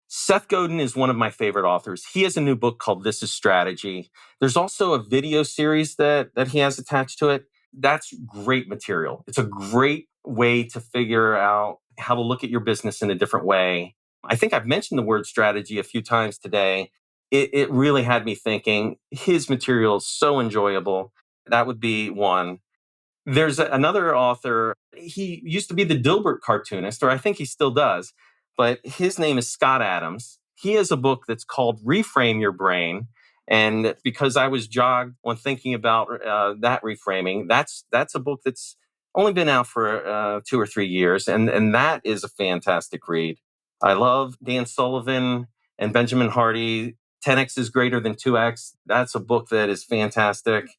Seth Godin is one of my favorite authors. He has a new book called This is Strategy. There's also a video series that he has attached to it. That's great material. It's a great way to figure out how to look at your business in a different way. I think I've mentioned the word strategy a few times today. It really had me thinking. His material is so enjoyable. That would be one. There's another author. He used to be the Dilbert cartoonist, or I think he still does, but his name is Scott Adams. He has a book that's called Reframe Your Brain. And because I was jogged on thinking about that reframing, that's a book that's only been out for 2 or 3 years. And that is a fantastic read. I love Dan Sullivan and Benjamin Hardy. 10X is greater than 2X. That's a book that is fantastic.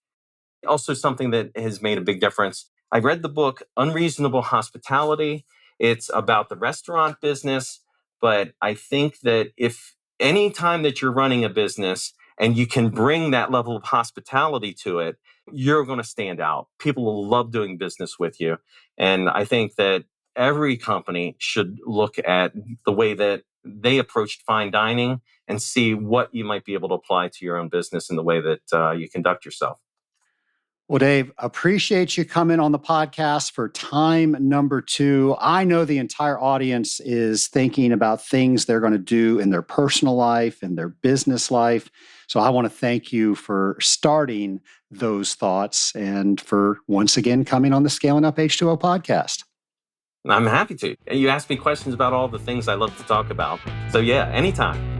Also, something that has made a big difference. I read the book Unreasonable Hospitality. It's about the restaurant business, but I think that if any time that you're running a business and you can bring that level of hospitality to it, you're going to stand out. People will love doing business with you. And I think that every company should look at the way that they approached fine dining and see what you might be able to apply to your own business in the way that you conduct yourself. Well, Dave, appreciate you coming on the podcast for time number 2. I know the entire audience is thinking about things they're going to do in their personal life and their business life. So I want to thank you for starting those thoughts and for once again coming on the Scaling Up H2O podcast. I'm happy to. You asked me questions about all the things I love to talk about. So yeah, anytime.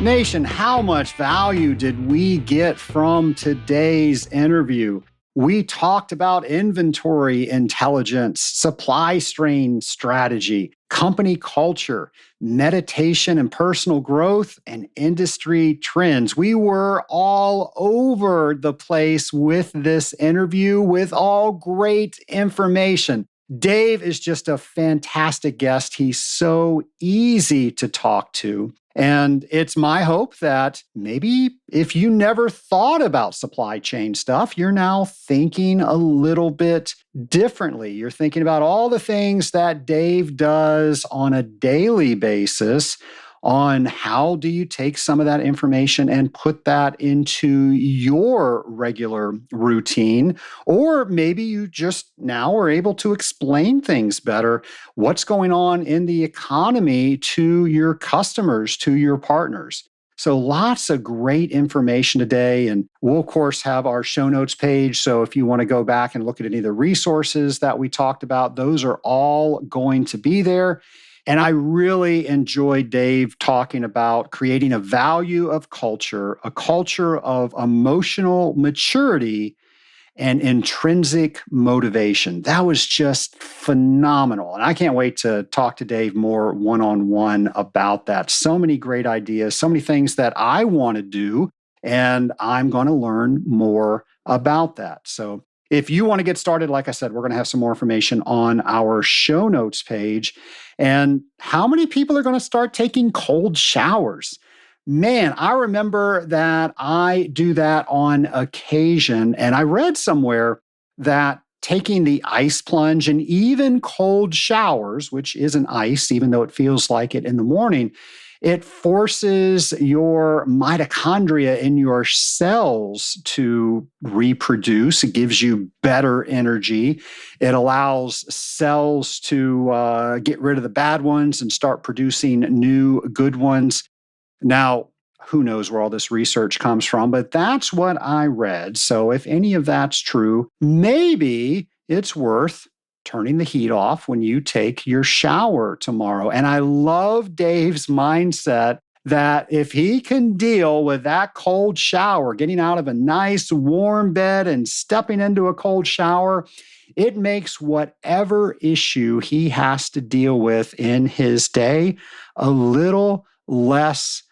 Nation, how much value did we get from today's interview? We talked about inventory intelligence, supply strain strategy, company culture, meditation and personal growth, and industry trends. We were all over the place with this interview with all great information. Dave is just a fantastic guest. He's so easy to talk to. And it's my hope that maybe if you never thought about supply chain stuff, you're now thinking a little bit differently. You're thinking about all the things that Dave does on a daily basis on how do you take some of that information and put that into your regular routine. Or maybe you just now are able to explain things better. What's going on in the economy to your customers, to your partners. So lots of great information today. And we'll, of course, have our show notes page. So if you want to go back and look at any of the resources that we talked about, those are all going to be there. And I really enjoyed Dave talking about creating a value of culture, a culture of emotional maturity and intrinsic motivation. That was just phenomenal. And I can't wait to talk to Dave more one-on-one about that. So many great ideas, so many things that I want to do, and I'm going to learn more about that. So if you want to get started, like I said, we're going to have some more information on our show notes page. And how many people are going to start taking cold showers? Man, I remember that I do that on occasion. And I read somewhere that taking the ice plunge and even cold showers, which isn't ice, even though it feels like it in the morning, it forces your mitochondria in your cells to reproduce. It gives you better energy. It allows cells to get rid of the bad ones and start producing new good ones. Now, who knows where all this research comes from, but that's what I read. So if any of that's true, maybe it's worth turning the heat off when you take your shower tomorrow. And I love Dave's mindset that if he can deal with that cold shower, getting out of a nice warm bed and stepping into a cold shower, it makes whatever issue he has to deal with in his day a little less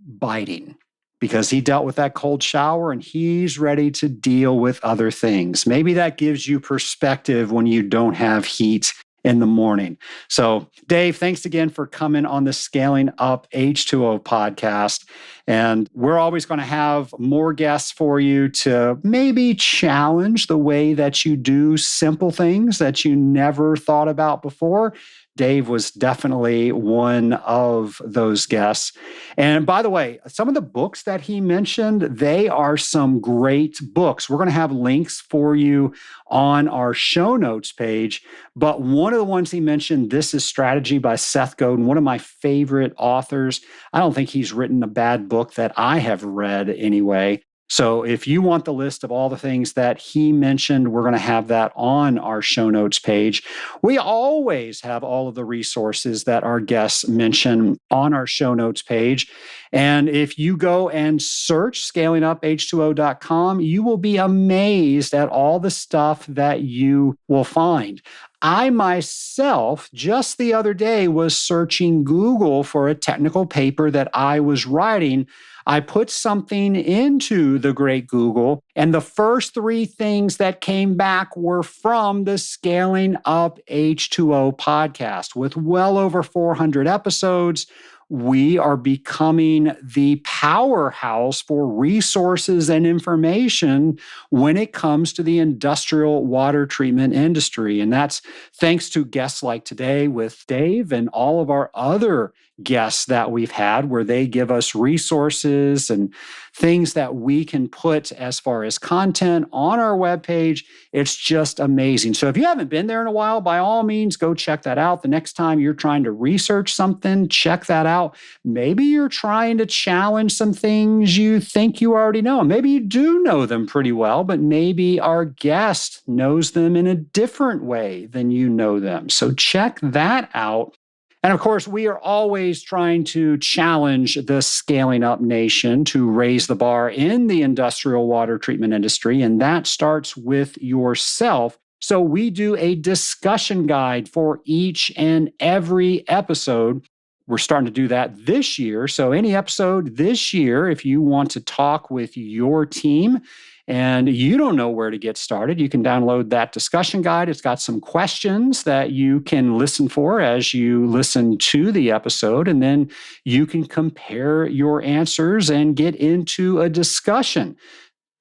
biting, because he dealt with that cold shower and he's ready to deal with other things. Maybe that gives you perspective when you don't have heat in the morning. So, Dave, thanks again for coming on the Scaling Up H2O podcast. And we're always going to have more guests for you to maybe challenge the way that you do simple things that you never thought about before. Dave was definitely one of those guests. And by the way, some of the books that he mentioned, they are some great books. We're going to have links for you on our show notes page. But one of the ones he mentioned, This is Strategy by Seth Godin, one of my favorite authors. I don't think he's written a bad book that I have read anyway. So if you want the list of all the things that he mentioned, we're going to have that on our show notes page. We always have all of the resources that our guests mention on our show notes page. And if you go and search scalinguph2o.com, you will be amazed at all the stuff that you will find. I myself, just the other day, was searching Google for a technical paper that I was writing. I put something into the great Google, and the first 3 things that came back were from the Scaling Up H2O podcast. With well over 400 episodes, we are becoming the powerhouse for resources and information when it comes to the industrial water treatment industry. And that's thanks to guests like today with Dave and all of our other guests that we've had where they give us resources and things that we can put as far as content on our webpage. It's just amazing. So if you haven't been there in a while, by all means, go check that out. The next time you're trying to research something, check that out. Maybe you're trying to challenge some things you think you already know. Maybe you do know them pretty well, but maybe our guest knows them in a different way than you know them. So check that out. And of course, we are always trying to challenge the Scaling Up Nation to raise the bar in the industrial water treatment industry. And that starts with yourself. So we do a discussion guide for each and every episode. We're starting to do that this year. So any episode this year, if you want to talk with your team and you don't know where to get started, you can download that discussion guide. It's got some questions that you can listen for as you listen to the episode, and then you can compare your answers and get into a discussion.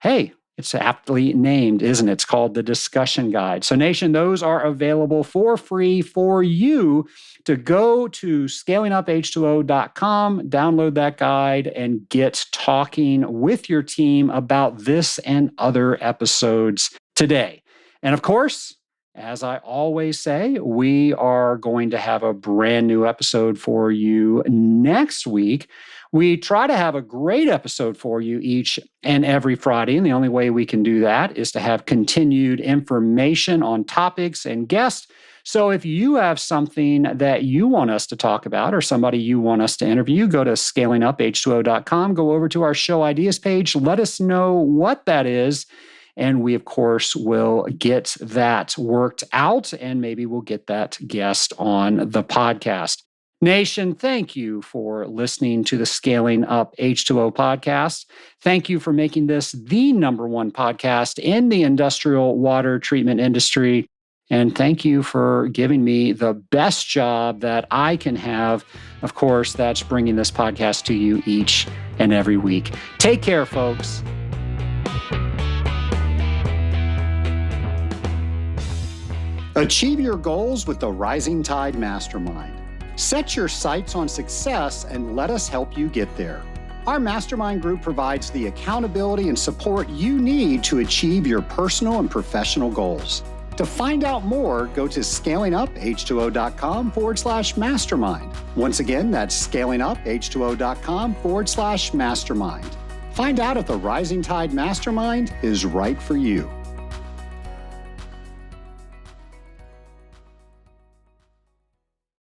Hey, it's aptly named, isn't it? It's called the Discussion Guide. So Nation, those are available for free for you to go to scalinguph2o.com, download that guide, and get talking with your team about this and other episodes today. And of course, as I always say, we are going to have a brand new episode for you next week. We try to have a great episode for you each and every Friday, and the only way we can do that is to have continued information on topics and guests. So if you have something that you want us to talk about or somebody you want us to interview, go to scalinguph2o.com, go over to our show ideas page, let us know what that is, and we, of course, will get that worked out, and maybe we'll get that guest on the podcast. Nation, thank you for listening to the Scaling Up H2O podcast. Thank you for making this the #1 podcast in the industrial water treatment industry. And thank you for giving me the best job that I can have. Of course, that's bringing this podcast to you each and every week. Take care, folks. Achieve your goals with the Rising Tide Mastermind. Set your sights on success and let us help you get there. Our mastermind group provides the accountability and support you need to achieve your personal and professional goals. To find out more, go to scalinguph2o.com/mastermind. Once again, that's scalinguph2o.com/mastermind. Find out if the Rising Tide Mastermind is right for you.